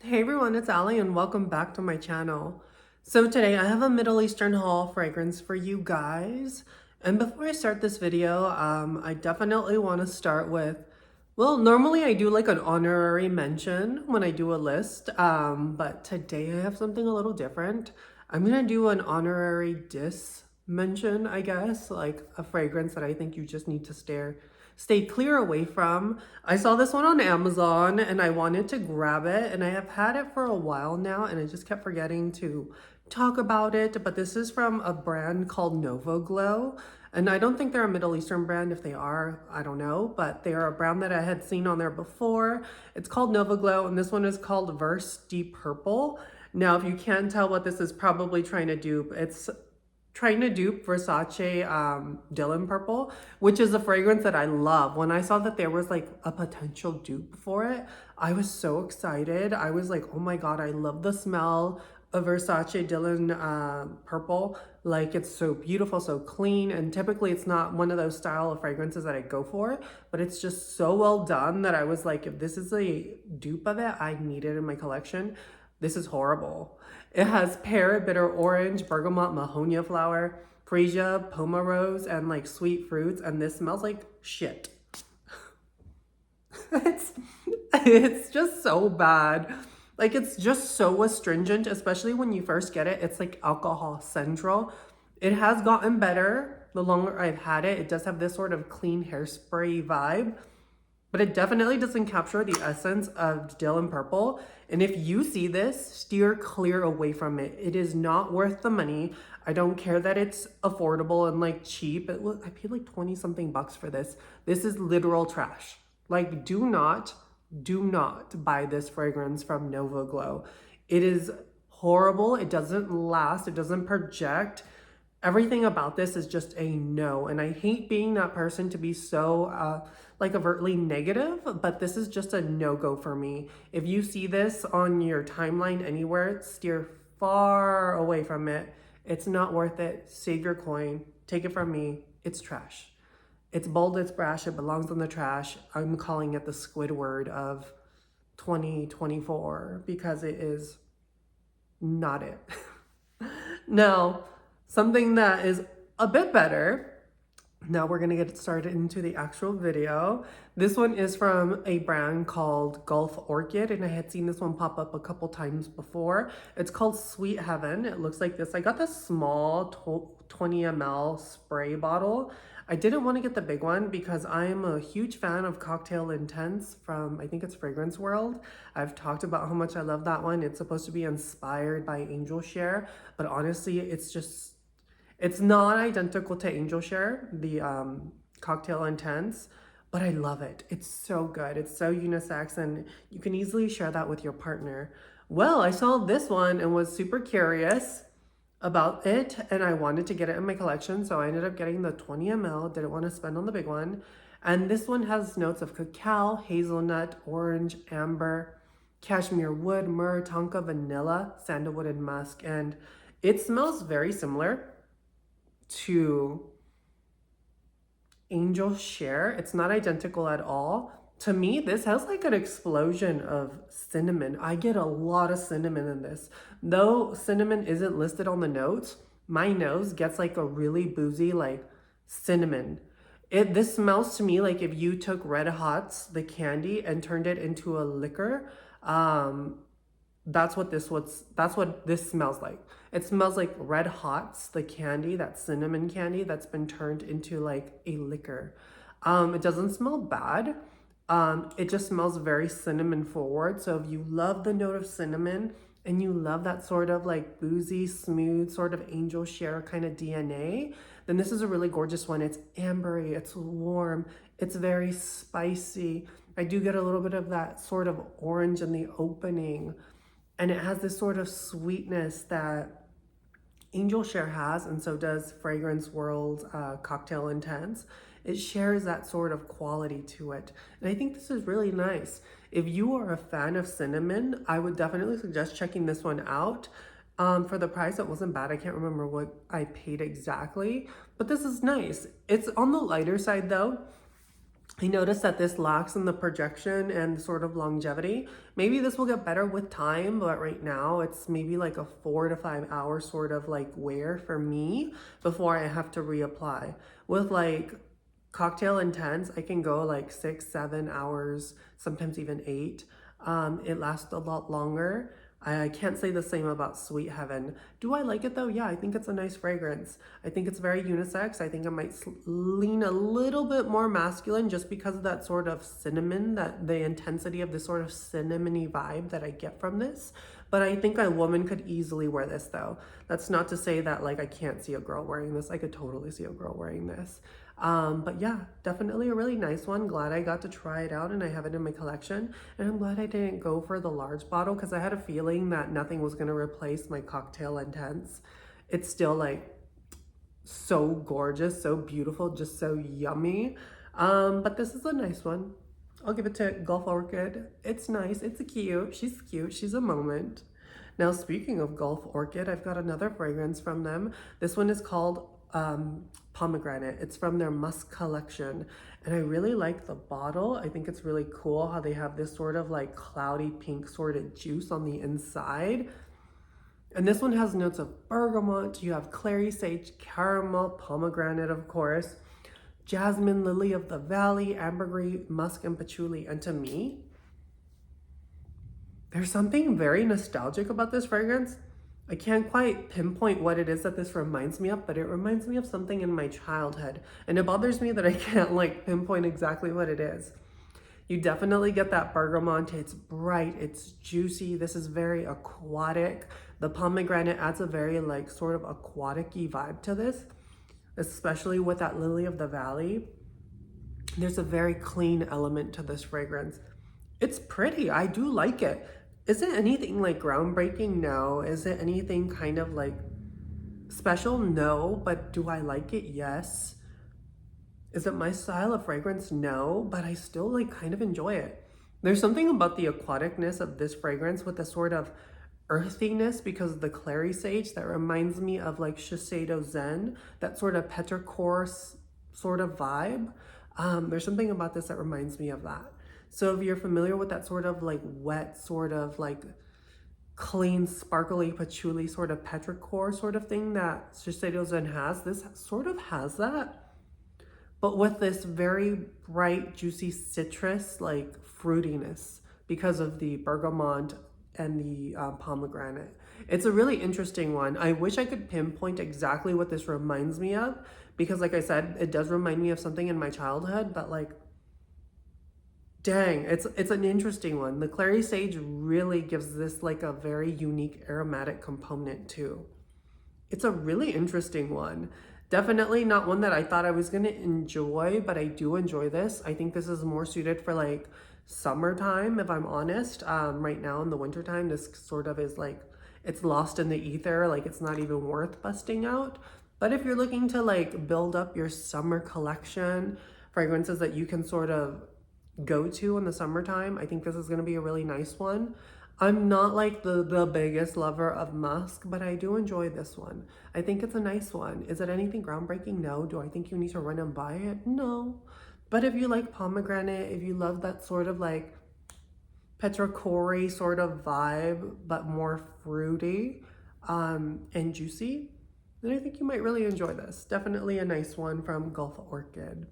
Hey everyone, it's Ally and welcome back to my channel. So today I have a Middle Eastern haul fragrance for you guys. And before I start this video, I definitely want to start with, well, normally I do like an honorary mention when I do a list, but today I have something a little different. I'm gonna do an honorary diss mention, I guess, like a fragrance that I think you just need to stay clear away from. I saw this one on Amazon and I wanted to grab it, and I have had it for a while now and I just kept forgetting to talk about it. But this is from a brand called Nova Glow, and I don't think they're a Middle Eastern brand. If they are, I don't know, but they are a brand that I had seen on there before. It's called Nova Glow, and this one is called Verse Deep Purple. Now, if you can't tell what this is probably trying to do, it's trying to dupe Versace Dylan Purple, which is a fragrance that I love. When I saw that there was like a potential dupe for it, I was so excited. I was like, oh my God, I love the smell of Versace Dylan Purple. Like, it's so beautiful, so clean. And typically it's not one of those style of fragrances that I go for, but it's just so well done that I was like, if this is a dupe of it, I need it in my collection. This is horrible. It has pear, bitter orange, bergamot, mahonia flower, freesia, pomarose, and like sweet fruits. And this smells like shit. it's it's just so bad. Like, it's just so astringent, especially when you first get it. It's like alcohol central. It has gotten better the longer I've had it. It does have this sort of clean hairspray vibe, but it definitely doesn't capture the essence of Dylan Purple. And if you see this, steer clear away from it. It is not worth the money. I don't care that it's affordable and like cheap. I paid like 20 something bucks for this. This is literal trash. Like, do not buy this fragrance from Nova Glow. It is horrible. It doesn't last. It doesn't project. Everything about this is just a no. And I hate being that person to be so like overtly negative, but this is just a no-go for me. If you see this on your timeline anywhere, steer far away from it. It's not worth it. Save your coin. Take it from me. It's trash. It's bold, it's brash, it belongs in the trash. I'm calling it the Squidward of 2024 because it is not it. Now, something that is a bit better. Now we're gonna get started into the actual video. This one is from a brand called Gulf Orchid, and I had seen this one pop up a couple times before. It's called Sweet Heaven. It looks like this. I got this small 20 ml spray bottle. I didn't want to get the big one because I am a huge fan of Cocktail Intense from, I think it's Fragrance World. I've talked about how much I love that one. It's supposed to be inspired by Angel Share, but honestly, it's not identical to Angel Share, the Cocktail Intense, but I love it. It's so good. It's so unisex, and you can easily share that with your partner. Well, I saw this one and was super curious about it, and I wanted to get it in my collection, so I ended up getting the 20 ml. Didn't want to spend on the big one. And this one has notes of cacao, hazelnut, orange, amber, cashmere wood, myrrh, tonka, vanilla, sandalwood, and musk. And it smells very similar to Angel Share. It's not identical at all. To me, this has like an explosion of cinnamon. I get a lot of cinnamon in this. Though cinnamon isn't listed on the notes, my nose gets like a really boozy like cinnamon. This smells to me like if you took Red Hots, the candy, and turned it into a liquor. That's what this smells like. It smells like Red Hots, the candy, that cinnamon candy that's been turned into like a liquor. It doesn't smell bad. It just smells very cinnamon forward. So if you love the note of cinnamon and you love that sort of like boozy, smooth, sort of Angel Share kind of DNA, then this is a really gorgeous one. It's ambery, it's warm, it's very spicy. I do get a little bit of that sort of orange in the opening, and it has this sort of sweetness that Angel Share has, and so does Fragrance World Cocktail Intense. It shares that sort of quality to it. And I think this is really nice. If you are a fan of cinnamon, I would definitely suggest checking this one out. For the price, it wasn't bad. I can't remember what I paid exactly, but this is nice. It's on the lighter side though. I noticed that this lacks in the projection and sort of longevity. Maybe this will get better with time, but right now it's maybe like a 4 to 5 hour sort of like wear for me before I have to reapply. With like Cocktail Intense, I can go like 6, 7 hours, sometimes even 8. It lasts a lot longer. I can't say the same about Sweet Heaven. Do I like it though? Yeah, I think it's a nice fragrance. I think it's very unisex. I think it might lean a little bit more masculine just because of that sort of cinnamon, that the intensity of the sort of cinnamony vibe that I get from this. But I think a woman could easily wear this though. That's not to say that like I can't see a girl wearing this. I could totally see a girl wearing this. But yeah, definitely a really nice one. Glad I got to try it out and I have it in my collection. And I'm glad I didn't go for the large bottle because I had a feeling that nothing was going to replace my Cocktail Intense. It's still like so gorgeous, so beautiful, just so yummy. But this is a nice one. I'll give it to Gulf Orchid. It's nice, it's cute, she's a moment. Now, speaking of Gulf Orchid, I've got another fragrance from them. This one is called Pomegranate. It's from their Musk collection. And I really like the bottle. I think it's really cool how they have this sort of like cloudy pink sort of juice on the inside. And this one has notes of bergamot. You have clary sage, caramel, pomegranate, of course, jasmine, lily of the valley, ambergris, musk, and patchouli. And to me, there's something very nostalgic about this fragrance. I can't quite pinpoint what it is that this reminds me of, but it reminds me of something in my childhood. And it bothers me that I can't like pinpoint exactly what it is. You definitely get that bergamot. It's bright, it's juicy. This is very aquatic. The pomegranate adds a very like sort of aquatic-y vibe to this, especially with that lily of the valley. There's a very clean element to this fragrance. It's pretty, I do like it. Is it anything like groundbreaking? No. Is it anything kind of like special? No. But do I like it? Yes. Is it my style of fragrance? No. But I still like kind of enjoy it. There's something about the aquaticness of this fragrance with a sort of earthiness because of the clary sage that reminds me of like Shiseido Zen, that sort of petrichor sort of vibe. There's something about this that reminds me of that. So if you're familiar with that sort of like wet, sort of like clean, sparkly patchouli sort of petrichor sort of thing that Shiseido Zen has, this sort of has that, but with this very bright, juicy citrus like fruitiness because of the bergamot and the pomegranate. It's a really interesting one. I wish I could pinpoint exactly what this reminds me of because like I said, it does remind me of something in my childhood, but like, dang, it's an interesting one. The clary sage really gives this like a very unique aromatic component too. It's a really interesting one. Definitely not one that I thought I was gonna enjoy, but I do enjoy this. I think this is more suited for like summertime, if I'm honest. Right now in the wintertime, this sort of is like, it's lost in the ether, like it's not even worth busting out. But if you're looking to like build up your summer collection, fragrances that you can sort of go to in the summertime, I think this is going to be a really nice one. I'm not like the biggest lover of musk, but I do enjoy this one. I think it's a nice one. Is it anything groundbreaking? No. Do I think you need to run and buy it? No. But if you like pomegranate, if you love that sort of like petrichor sort of vibe, but more fruity and juicy, then I think you might really enjoy this. Definitely a nice one from Gulf Orchid.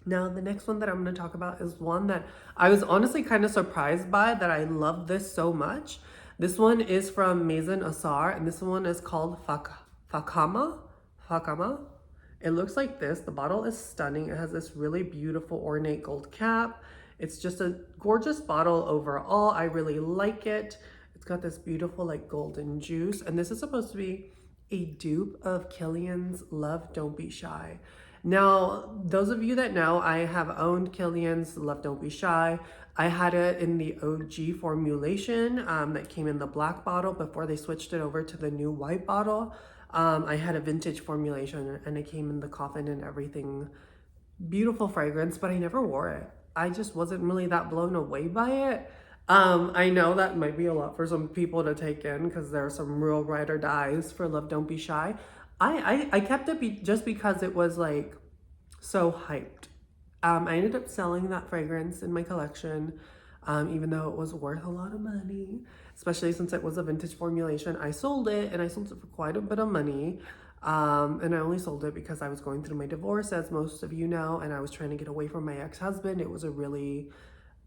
Now, the next one that I'm going to talk about is one that I was honestly kind of surprised by, that I love this so much. This one is from Maison Assar, and this one is called Fakhar. It looks like this. The bottle is stunning. It has this really beautiful ornate gold cap. It's just a gorgeous bottle overall. I really like it. It's got this beautiful like golden juice, and this is supposed to be a dupe of Kilian's Love Don't Be Shy. Now, those of you that know, I have owned Kilian's Love Don't Be Shy. I had it in the OG formulation that came in the black bottle before they switched it over to the new white bottle. I had a vintage formulation and it came in the coffin and everything. Beautiful fragrance, but I never wore it. I just wasn't really that blown away by it. I know that might be a lot for some people to take in because there are some real ride or dies for Love Don't Be Shy. I kept it just because it was like so hyped. I ended up selling that fragrance in my collection, even though it was worth a lot of money, especially since it was a vintage formulation. I sold it, and I sold it for quite a bit of money. And I only sold it because I was going through my divorce, as most of you know, and I was trying to get away from my ex-husband. It was a really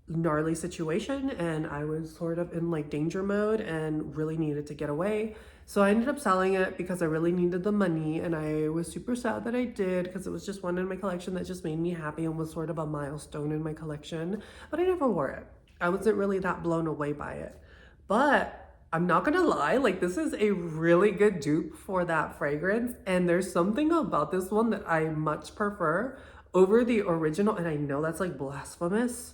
gnarly situation, and I was sort of in like danger mode and really needed to get away. So I ended up selling it because I really needed the money, and I was super sad that I did because it was just one in my collection that just made me happy and was sort of a milestone in my collection, but I never wore it. I wasn't really that blown away by it. But I'm not gonna lie, like this is a really good dupe for that fragrance, and there's something about this one that I much prefer over the original, and I know that's like blasphemous.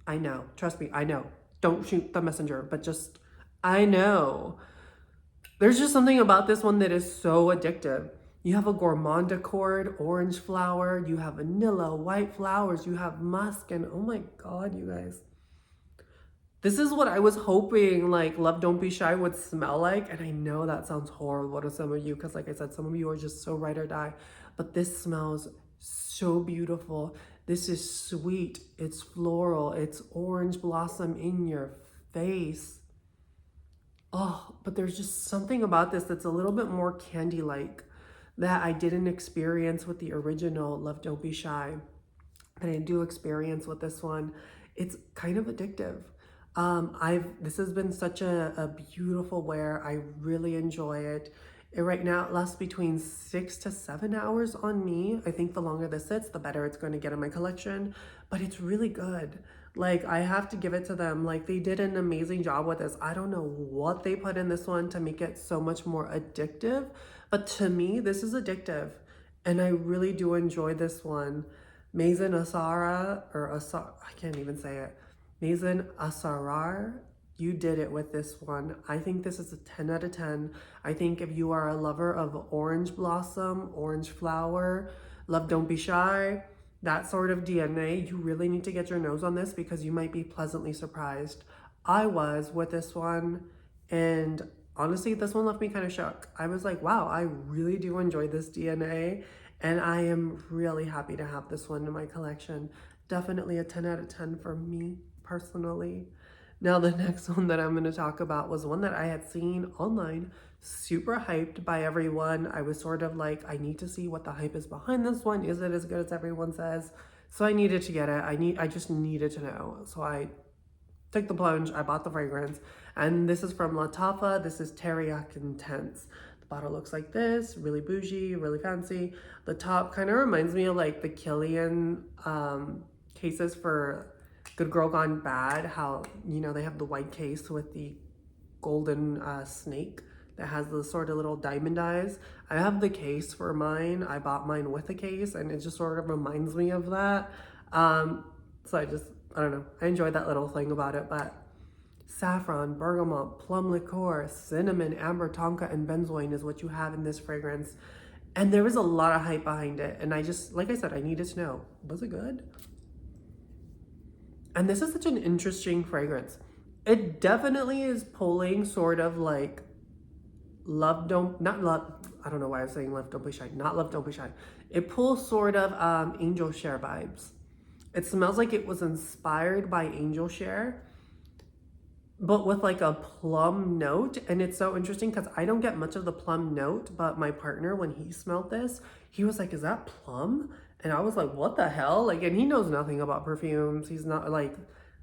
I know, trust me, I know. Don't shoot the messenger, but just, I know. There's just something about this one that is so addictive. You have a gourmand accord, orange flower, you have vanilla, white flowers, you have musk, and oh my God, you guys. This is what I was hoping like Love Don't Be Shy would smell like, and I know that sounds horrible to some of you because like I said, some of you are just so ride or die, but this smells so beautiful. This is sweet, it's floral, it's orange blossom in your face. Oh, but there's just something about this that's a little bit more candy-like that I didn't experience with the original Love Don't Be Shy, that I do experience with this one. It's kind of addictive. This has been such a beautiful wear. I really enjoy it. Right now it lasts between 6 to 7 hours on me. I think the longer this sits, the better it's going to get in my collection, but it's really good. Like, I have to give it to them. Like, they did an amazing job with this. I don't know what they put in this one to make it so much more addictive, but to me, this is addictive, and I really do enjoy this one. Maison Asara, or Asar, I can't even say it. Maison Asarar, you did it with this one. I think this is a 10 out of 10. I think if you are a lover of orange blossom, orange flower, Love Don't Be Shy, that sort of DNA, you really need to get your nose on this because you might be pleasantly surprised. I was with this one, and honestly, this one left me kind of shook. I was like, wow, I really do enjoy this DNA, and I am really happy to have this one in my collection. Definitely a 10 out of 10 for me personally. Now, the next one that I'm going to talk about was one that I had seen online, super hyped by everyone. I was sort of like, I need to see what the hype is behind this one. Is it as good as everyone says? So I needed to get it. I just needed to know. So I took the plunge. I bought the fragrance, and this is from Lattafa. This is Terak Intense. The bottle looks like this, really bougie, really fancy. The top kind of reminds me of like the Killian cases for Good Girl Gone Bad, how, you know, they have the white case with the golden snake that has the sort of little diamond eyes. I have the case for mine. I bought mine with a case, and it just sort of reminds me of that. So I don't know. I enjoyed that little thing about it, but saffron, bergamot, plum liqueur, cinnamon, amber, tonka, and benzoin is what you have in this fragrance. And there was a lot of hype behind it. And I just, like I said, I needed to know, was it good? And this is such an interesting fragrance. It definitely is pulling sort of like I don't know why I was saying Love Don't Be Shy, not Love Don't Be Shy. It pulls sort of Angel Share vibes. It smells like it was inspired by Angel Share, but with like a plum note. And it's so interesting because I don't get much of the plum note, but my partner, when he smelled this, he was like, is that plum? And I was like, what the hell? Like, and he knows nothing about perfumes. He's not like,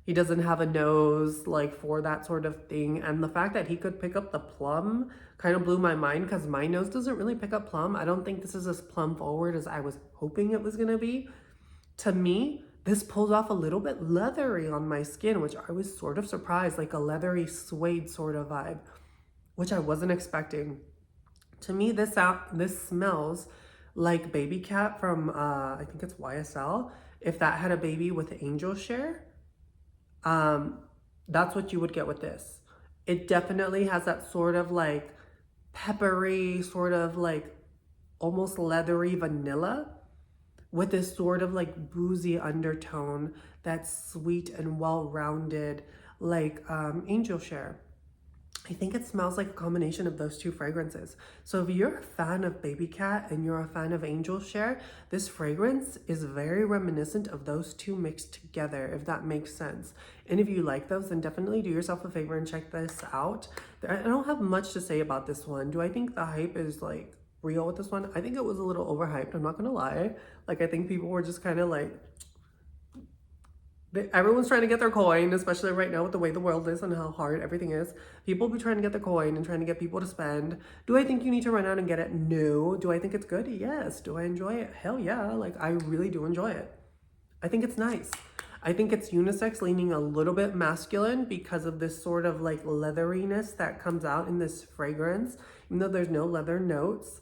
he doesn't have a nose like for that sort of thing. And the fact that he could pick up the plum kind of blew my mind because my nose doesn't really pick up plum. I don't think this is as plum forward as I was hoping it was gonna be. To me, this pulls off a little bit leathery on my skin, which I was sort of surprised, like a leathery suede sort of vibe, which I wasn't expecting. To me, this smells like Baby Cat from, I think it's YSL. If that had a baby with Angel Share, that's what you would get with this. It definitely has that sort of like peppery, sort of like almost leathery vanilla with this sort of like boozy undertone that's sweet and well-rounded, like Angel Share. I think it smells like a combination of those two fragrances. So if you're a fan of Baby Cat and you're a fan of Angel Share, this fragrance is very reminiscent of those two mixed together, if that makes sense. And if you like those, then definitely do yourself a favor and check this out. I don't have much to say about this one. Do I think the hype is like real with this one? I think it was a little overhyped, I'm not gonna lie. Like, I think people were just kind of like, everyone's trying to get their coin, especially right now with the way the world is and how hard everything is. People be trying to get their coin and trying to get people to spend. Do I think you need to run out and get it? No. Do I think it's good? Yes. Do I enjoy it? Hell yeah. Like, I really do enjoy it. I think it's nice. I think it's unisex, leaning a little bit masculine because of this sort of like leatheriness that comes out in this fragrance. Even though there's no leather notes,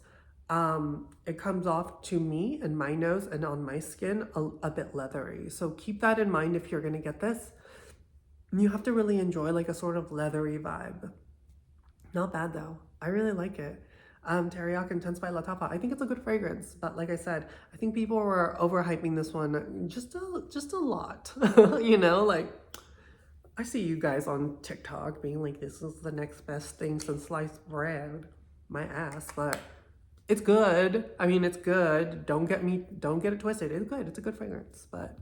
it comes off to me and my nose and on my skin a bit leathery. So keep that in mind if you're gonna get this. You have to really enjoy like a sort of leathery vibe. Not bad though. I really like it. Terak Intense by Lattafa. I think it's a good fragrance, but like I said, I think people were overhyping this one just a lot. You know, like I see you guys on TikTok being like, this is the next best thing since sliced bread. My ass, but it's good. I mean, it's good. Don't get it twisted. It's good. It's a good fragrance, but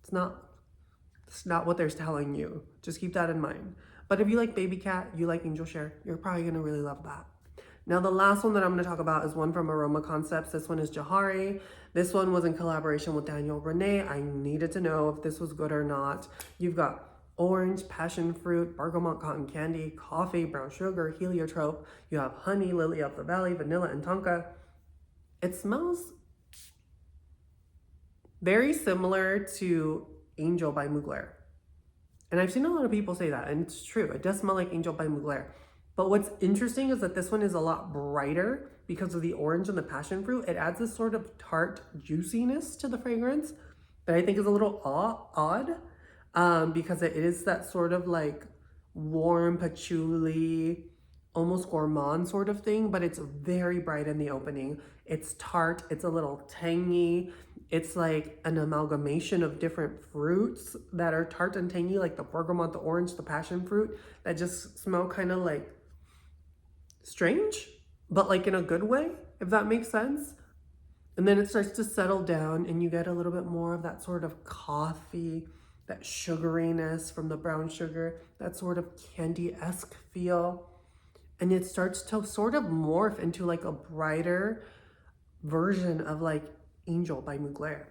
it's not what they're telling you. Just keep that in mind. But if you like Baby Cat, you like Angel Share, you're probably gonna really love that. Now, the last one that I'm gonna talk about is one from Aroma Concepts. This one is Jari. This one was in collaboration with Daniel Renee. I needed to know if this was good or not. You've got orange, passion fruit, bergamot, cotton candy, coffee, brown sugar, heliotrope. You have honey, lily of the valley, vanilla, and tonka. It smells very similar to Angel by Mugler. And I've seen a lot of people say that, and it's true. It does smell like Angel by Mugler. But what's interesting is that this one is a lot brighter because of the orange and the passion fruit. It adds this sort of tart juiciness to the fragrance that I think is a little odd. Because it is that sort of like warm patchouli, almost gourmand sort of thing, but it's very bright in the opening. It's tart, it's a little tangy. It's like an amalgamation of different fruits that are tart and tangy, like the bergamot, the orange, the passion fruit, that just smell kind of like strange, but like in a good way, if that makes sense. And then it starts to settle down and you get a little bit more of that sort of coffee, that sugariness from the brown sugar, that sort of candy-esque feel. And it starts to sort of morph into like a brighter version of like Angel by Mugler.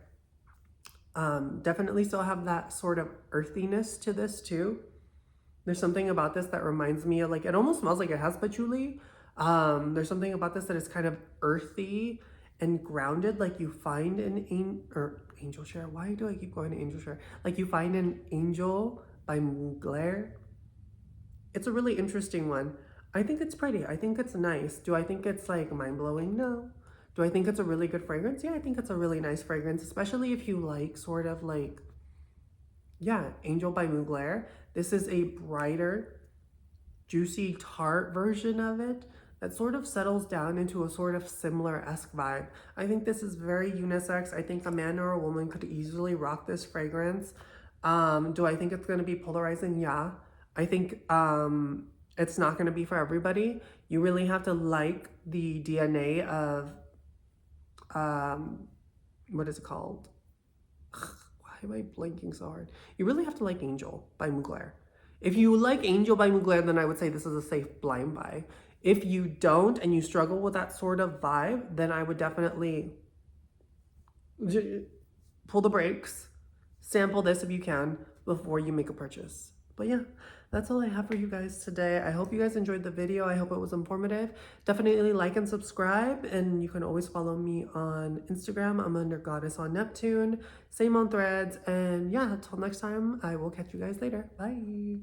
Definitely still have that sort of earthiness to this too. There's something about this that reminds me of like, it almost smells like it has patchouli. There's something about this that is kind of earthy and grounded, like you find in Angel Share. Why do I keep going to Angel Share? Like you find in Angel by Mugler. It's a really interesting one. I think it's pretty. I think it's nice. Do I think it's like mind-blowing? No. Do I think it's a really good fragrance? Yeah, I think it's a really nice fragrance, especially if you like sort of like, yeah, Angel by Mugler. This is a brighter, juicy, tart version of it that sort of settles down into a sort of similar-esque vibe. I think this is very unisex. I think a man or a woman could easily rock this fragrance. Do I think it's going to be polarizing? Yeah. I think it's not going to be for everybody. You really have to like the DNA of, what is it called? Why am I blanking so hard? You really have to like Angel by Mugler. If you like Angel by Mugler, then I would say this is a safe blind buy. If you don't and you struggle with that sort of vibe, then I would definitely pull the brakes, sample this if you can before you make a purchase. But yeah, that's all I have for you guys today. I hope you guys enjoyed the video. I hope it was informative. Definitely like and subscribe, and you can always follow me on Instagram. I'm under Goddess on Neptune, same on Threads. And yeah, until next time, I will catch you guys later. Bye.